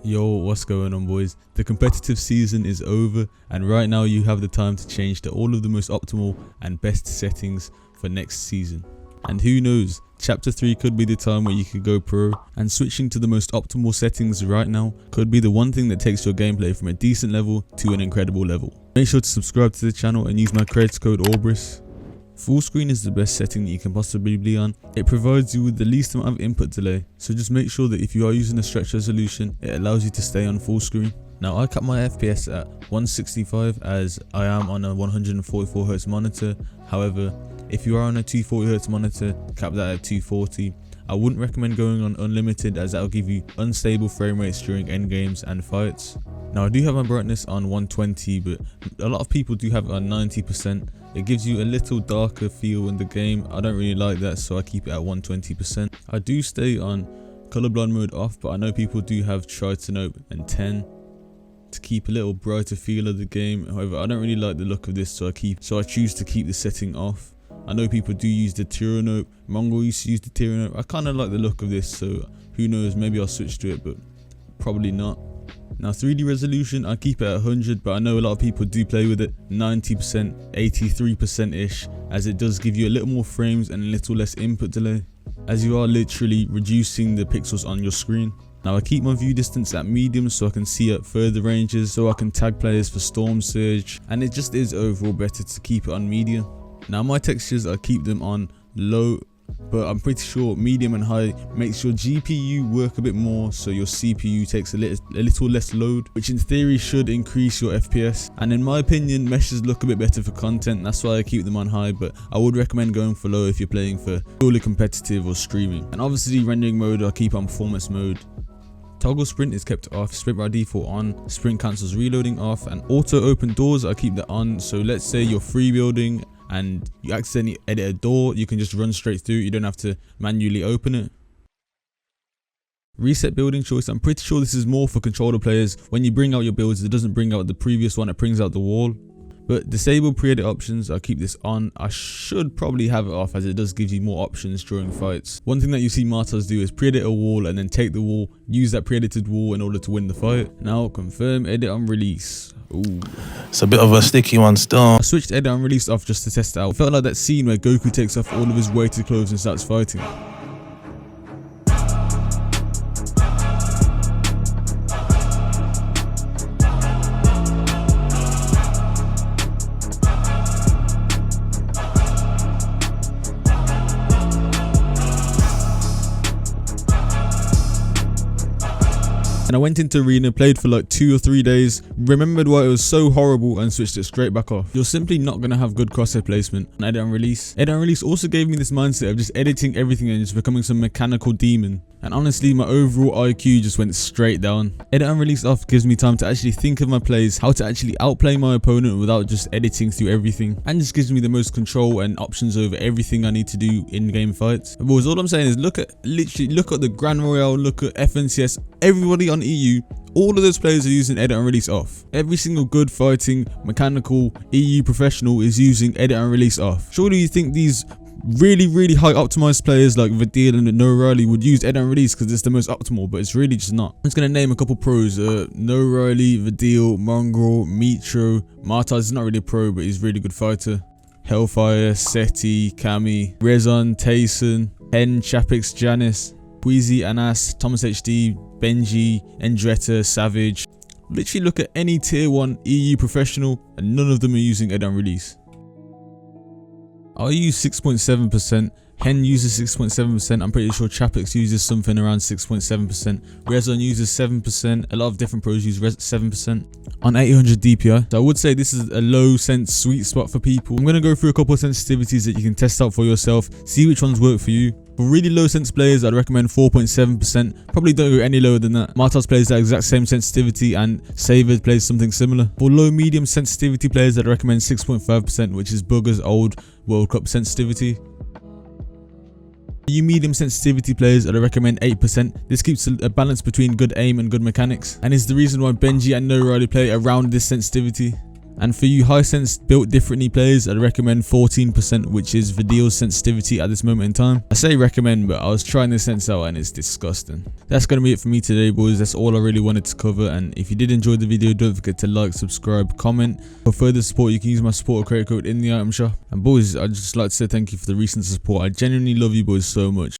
Yo, what's going on, boys? The competitive season is over, and right now you have the time to change to all of the most optimal and best settings for next season. And who knows, chapter 3 could be the time where you could go pro, and switching to the most optimal settings right now could be the one thing that takes your gameplay from a decent level to an incredible level. Make sure to subscribe to the channel and use my credits code Aubrisk. Full screen is the best setting that you can possibly be on. It provides you with the least amount of input delay, so just make sure that if you are using a stretch resolution, it allows you to stay on full screen. Now, I cap my FPS at 165 as I am on a 144Hz monitor. However, if you are on a 240Hz monitor, cap that at 240. I wouldn't recommend going on unlimited as that will give you unstable frame rates during endgames and fights. Now, I do have my brightness on 120, but a lot of people do have it on 90%. It gives you a little darker feel in the game. I don't really like that, so I keep it at 120%. I do stay on colorblind mode off, but I know people do have Tritanope and 10 to keep a little brighter feel of the game. However, I don't really like the look of this, so I choose to keep the setting off. I know people do use the Tritanope. Mongo used to use the Tritanope. I kind of like the look of this, so who knows, maybe I'll switch to it, but probably not. Now, 3D resolution, I keep it at 100, but I know a lot of people do play with it 90%, 83%-ish, as it does give you a little more frames and a little less input delay, as you are literally reducing the pixels on your screen. Now, I keep my view distance at medium so I can see at further ranges, so I can tag players for storm surge, and it just is overall better to keep it on medium. Now, my textures, I keep them on low, but I'm pretty sure medium and high makes your GPU work a bit more, so your CPU takes a little less load, which in theory should increase your FPS. And in my opinion, meshes look a bit better for content, that's why I keep them on high, but I would recommend going for low if you're playing for purely competitive or streaming. And obviously rendering mode, I keep on performance mode. Toggle sprint is kept off, sprint by default on, sprint cancels reloading off, and auto open doors, I keep that on. So let's say you're free building and you accidentally edit a door, you can just run straight through, you don't have to manually open it. Reset building choice, I'm pretty sure this is more for controller players. When you bring out your builds, it doesn't bring out the previous one, it brings out the wall. But disable pre-edit options, I keep this on. I should probably have it off as it does give you more options during fights. One thing that you see Martas do is pre-edit a wall and then take the wall, use that pre-edited wall in order to win the fight. Now confirm edit on release. Ooh. It's a bit of a sticky one still. I switched edit on release off just to test it out. It felt like that scene where Goku takes off all of his weighted clothes and starts fighting. And I went into arena, played for like 2 or 3 days, remembered why it was so horrible and switched it straight back off. You're simply not going to have good crosshair placement on edit and release. Edit and release also gave me this mindset of just editing everything and just becoming some mechanical demon. And honestly, my overall IQ just went straight down. Edit and release off gives me time to actually think of my plays, how to actually outplay my opponent without just editing through everything. And just gives me the most control and options over everything I need to do in game fights. But boys, all I'm saying is look at the Grand Royale, look at FNCS, everybody on EU, all of those players are using edit and release off. Every single good fighting mechanical EU professional is using edit and release off. Surely you think these really high optimized players like Vidil and No Riley would use edit and release because it's the most optimal, but it's really just not. I'm just gonna name a couple pros. No Riley, Vidil, Mongrel, Mitro, Martas is not really a pro, but he's a really good fighter. Hellfire, Seti, Kami, Rezon, Tayson, Hen, Chapix, Janice, Puizi, Anas, Thomas HD, Benji, Endretta, Savage. Literally look at any tier 1 EU professional and none of them are using edit and release. I use 6.7%, Hen uses 6.7%, I'm pretty sure Chapix uses something around 6.7%, Rezon uses 7%, a lot of different pros use 7% on 800 DPI. So I would say this is a low sense sweet spot for people. I'm going to go through a couple of sensitivities that you can test out for yourself, see which ones work for you. For really low sense players, I'd recommend 4.7%. Probably don't go any lower than that. Martas plays that exact same sensitivity and Savers plays something similar. For low medium sensitivity players, I'd recommend 6.5%, which is Bugger's old World Cup sensitivity. For you medium sensitivity players, I'd recommend 8%. This keeps a balance between good aim and good mechanics, and is the reason why Benji and No Riley play around this sensitivity. And for you high sense built differently players, I'd recommend 14%, which is Vidal's sensitivity at this moment in time. I say recommend, but I was trying this sense out and it's disgusting. That's going to be it for me today, boys. That's all I really wanted to cover. And if you did enjoy the video, don't forget to like, subscribe, comment. For further support, you can use my support credit code in the item shop. And boys, I'd just like to say thank you for the recent support. I genuinely love you boys so much.